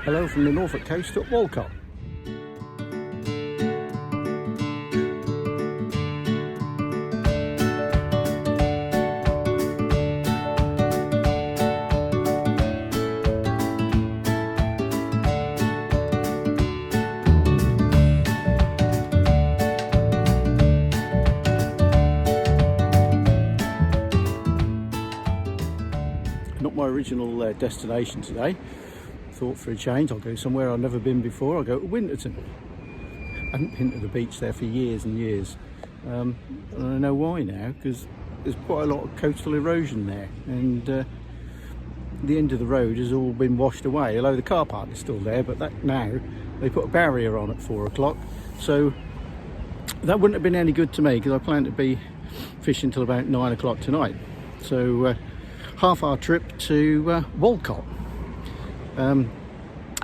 Hello from the Norfolk coast at Walcott. Not my original destination today. Thought for a change I'll go somewhere I've never been before. I'll go to Winterton. I haven't been to the beach there for years and years. And I know why now, because there's quite a lot of coastal erosion there, and the end of the road has all been washed away, although the car park is still there, but that now they put a barrier on at 4 o'clock, so that wouldn't have been any good to me, because I plan to be fishing till about 9 o'clock tonight. So half our trip to Walcott,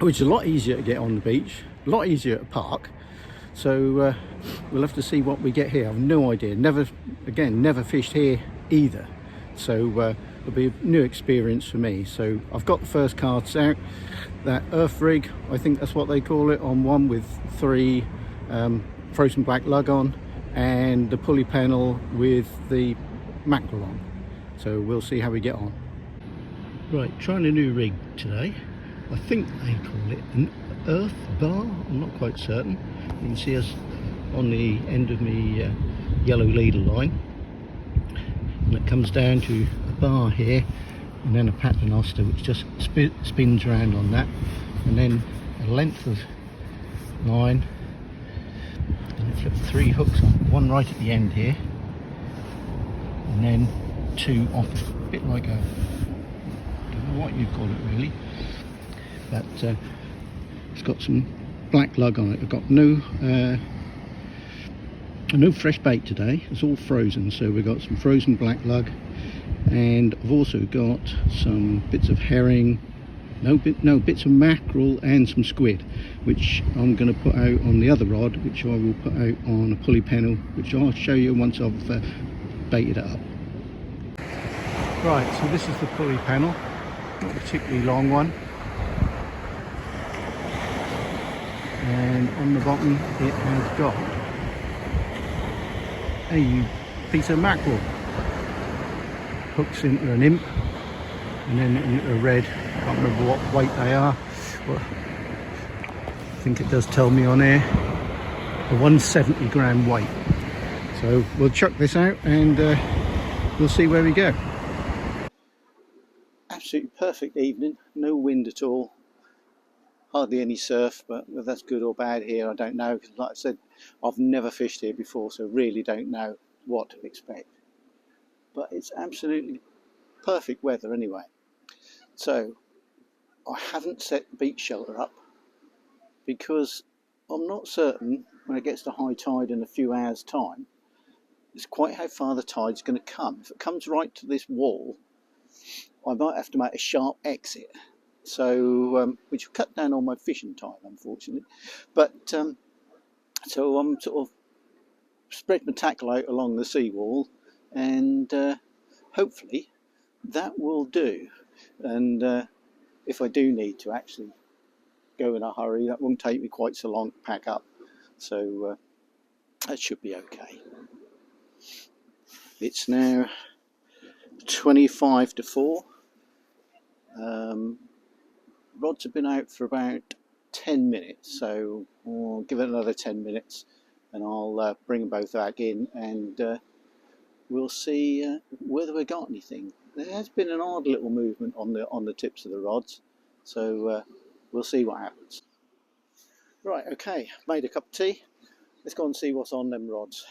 which is a lot easier to get on the beach, a lot easier to park. So we'll have to see what we get here. I've no idea. Never fished here either. So it'll be a new experience for me. So I've got the first cards out. That earth rig, I think that's what they call it, on one with 3 frozen black lug on, and the pulley panel with the mackerel on. So we'll see how we get on. Right, trying a new rig today. I think they call it an earth bar, I'm not quite certain. You can see us on the end of my yellow leader line, and it comes down to a bar here, and then a paternoster which just spins around on that, and then a length of line, and flip 3 hooks on, one right at the end here, and then 2 off, a bit like a, I don't know what you'd call it really, but it's got some black lug on it. I've got no fresh bait today, it's all frozen, so we've got some frozen black lug, and I've also got some bits of herring, bits of mackerel and some squid, which I'm going to put out on the other rod, which I will put out on a pulley panel, which I'll show you once I've baited it up. Right, so this is the pulley panel, not a particularly long one, and on the bottom it has got a piece of mackerel, hooks into an imp and then into a red. I can't remember what weight they are, but I think it does tell me on here a 170 gram weight. So we'll chuck this out and we'll see where we go. Absolutely perfect evening, no wind at all, hardly any surf, but whether that's good or bad here I don't know, because like I said, I've never fished here before, so really don't know what to expect. But it's absolutely perfect weather anyway. So I haven't set the beach shelter up because I'm not certain when it gets to high tide in a few hours time, it's quite how far the tide's going to come. If it comes right to this wall, I might have to make a sharp exit. So which will cut down on my fishing time, unfortunately. But so I'm sort of spread my tackle out along the seawall, and hopefully that will do. And if I do need to actually go in a hurry, that won't take me quite so long to pack up. So that should be okay. It's now 25 to 4. Rods have been out for about 10 minutes, so I'll give it another 10 minutes and I'll bring them both back in, and we'll see whether we got anything. There has been an odd little movement on the tips of the rods, so we'll see what happens. Right, okay, made a cup of tea. Let's go and see what's on them rods.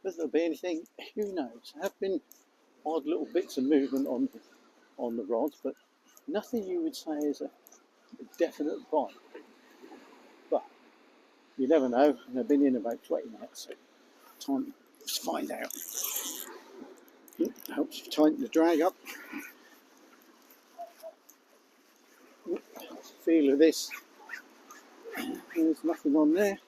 Whether there'll be anything, who knows? There have been odd little bits of movement on the rods, but nothing you would say is a definite bite. But you never know, and they've been in about 20 minutes, so time to find out. Helps you tighten the drag up. Feel of this. There's nothing on there.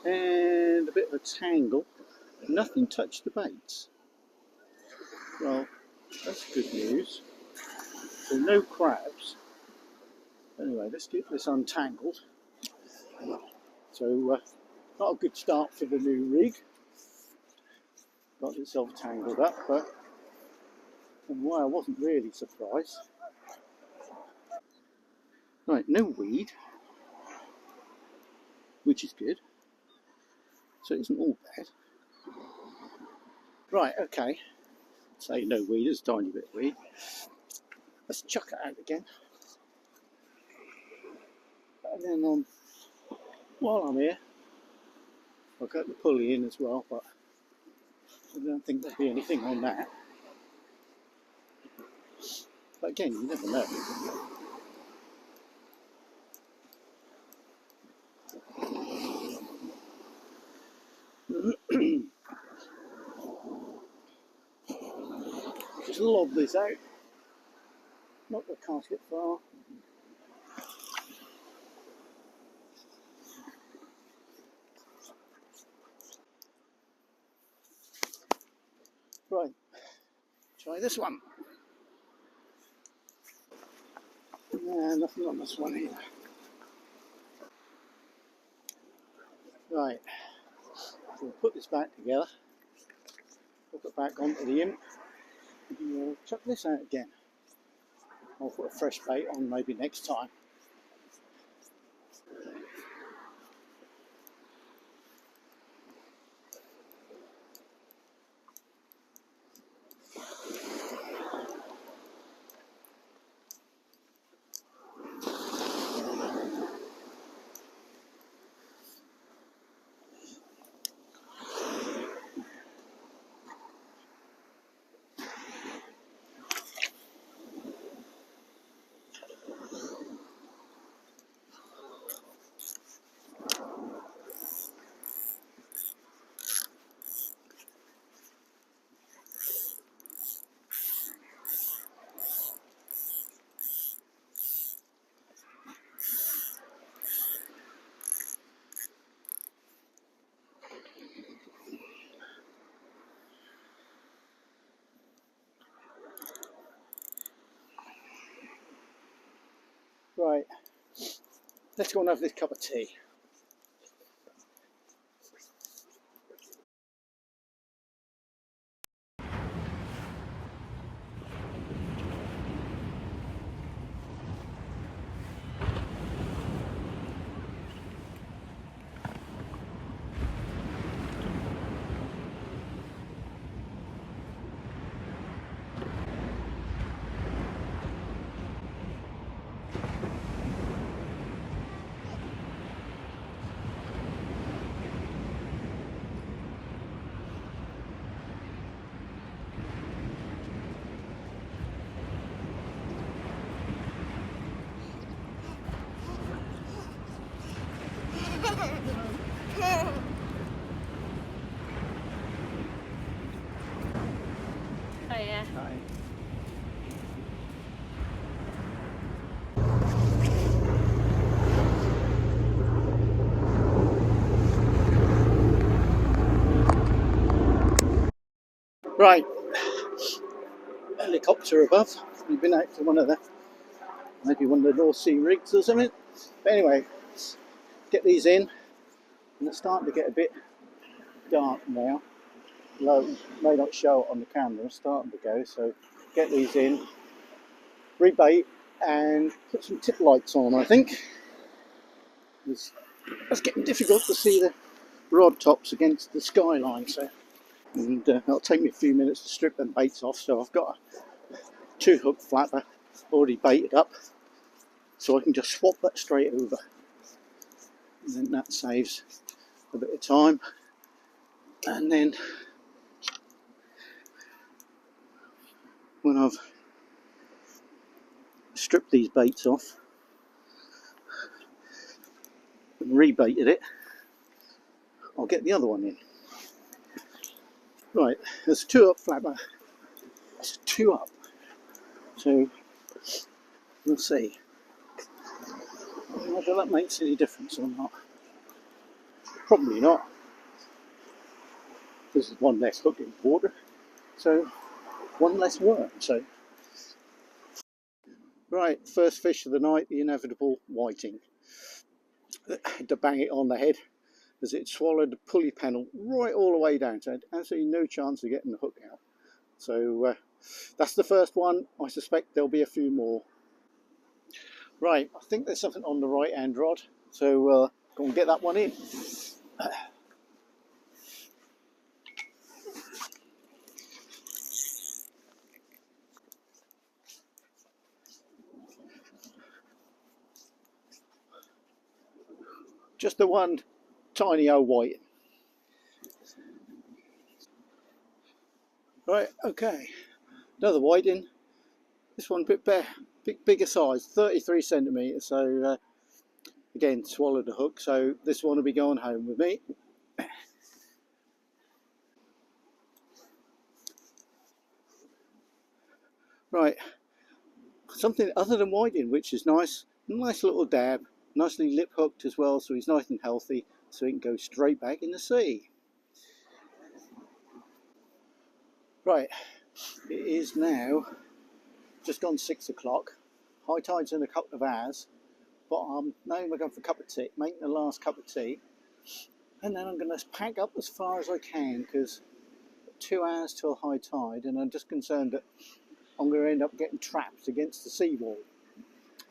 And a bit of a tangle. Nothing touched the baits. Well, That's good news. So no crabs. Anyway, let's get this untangled. So not a good start for the new rig. Got itself tangled up, but and why I wasn't really surprised. Right, no weed, which is good. So it isn't all bad. Right, okay. Say no weed, there's a tiny bit of weed. Let's chuck it out again. And then while I'm here, I'll get the pulley in as well, but I don't think there'll be anything on that. But again, you never know. Just lob this out. Not the casket far. Right, try this one. Nah, nothing on this one either. Right, so we'll put this back together. Put it back onto the imp. And we'll chuck this out again. I'll put a fresh bait on maybe next time. Right, let's go and have this cup of tea. Hiya. Hi. Right, helicopter above. We've been out to maybe one of the North Sea rigs or something. But anyway, let's get these in. And it's starting to get a bit dark now. Although it may not show it on the camera, it's starting to go. So get these in, rebait, and put some tip lights on, I think. It's getting difficult to see the rod tops against the skyline. So, and it'll take me a few minutes to strip them baits off. So I've got a 2-hook flapper already baited up, so I can just swap that straight over, and then that saves a bit of time. And then when I've stripped these baits off and rebaited it, I'll get the other one in. Right, there's a 2-up flapper. It's a 2-up, so we'll see whether that makes any difference or not. Probably not. This is one less hook in water, so one less work. So, right, first fish of the night, the inevitable whiting. Had to bang it on the head as it swallowed the pulley panel right all the way down, so I had absolutely no chance of getting the hook out. So that's the first one. I suspect there'll be a few more. Right, I think there's something on the right hand rod, so go and get that one in. Just the one tiny old whiting. Right, okay, another whiting. This one a bit bigger size, 33 centimetres. So again, swallowed the hook. So this one will be going home with me. Right, something other than whiting, which is nice. Nice little dab, nicely lip hooked as well, so he's nice and healthy, so he can go straight back in the sea. Right, it is now just gone 6 o'clock. High tide's in a couple of hours, but now I'm going for a cup of tea, making the last cup of tea, and then I'm going to pack up as far as I can, because 2 hours till high tide, and I'm just concerned that I'm going to end up getting trapped against the seawall.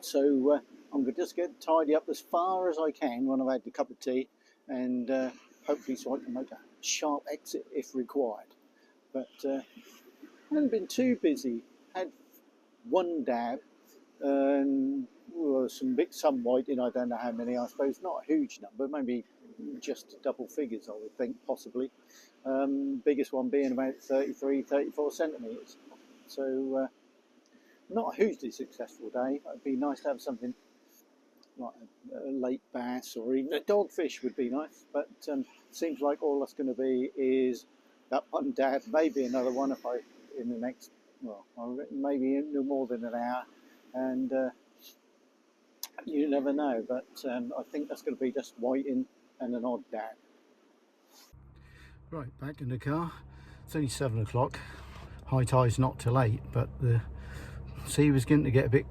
So I'm going to just get tidy up as far as I can when I've had the cup of tea, and hopefully so I can make a sharp exit if required. But I haven't been too busy. Had one dab and some whiting. I don't know how many. I suppose not a huge number, maybe just double figures, I would think, possibly. Biggest one being about 33-34 centimetres. So not a hugely successful day. It'd be nice to have something like a lake bass or even a dogfish would be nice, but seems like all that's going to be is that one dab, maybe another one if I in the next, well, maybe no more than an hour, and you never know, but I think that's going to be just whiting and an odd dab. Right, back in the car. It's only 7 o'clock. High tide's not till 8, but the sea was getting to get a bit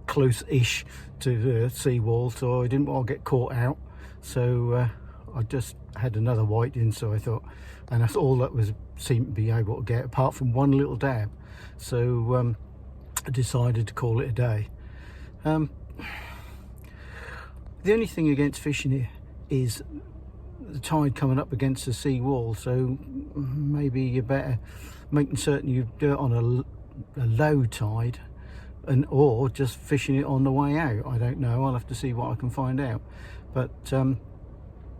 close-ish to the seawall, so I didn't want to get caught out. So I just had another whiting, so I thought, and that's all that was seemed to be able to get, apart from one little dab. So I decided to call it a day. The only thing against fishing here is the tide coming up against the sea wall, so maybe you're better making certain you do it on a low tide, and or just fishing it on the way out. I don't know, I'll have to see what I can find out, but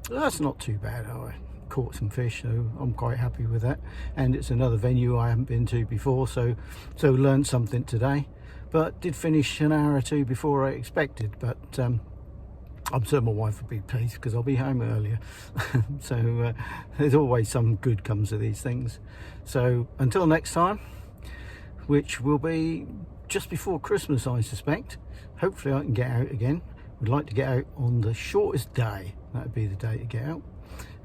that's not too bad. I caught some fish, so I'm quite happy with that, and it's another venue I haven't been to before, so learned something today, but did finish an hour or two before I expected. But I'm sure my wife will be pleased because I'll be home earlier. So there's always some good comes of these things. So until next time, which will be just before Christmas, I suspect. Hopefully I can get out again. Would like to get out on the shortest day. That would be the day to get out.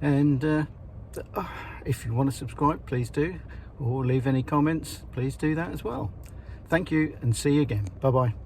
And if you want to subscribe, please do, or leave any comments, please do that as well. Thank you, and see you again. Bye bye.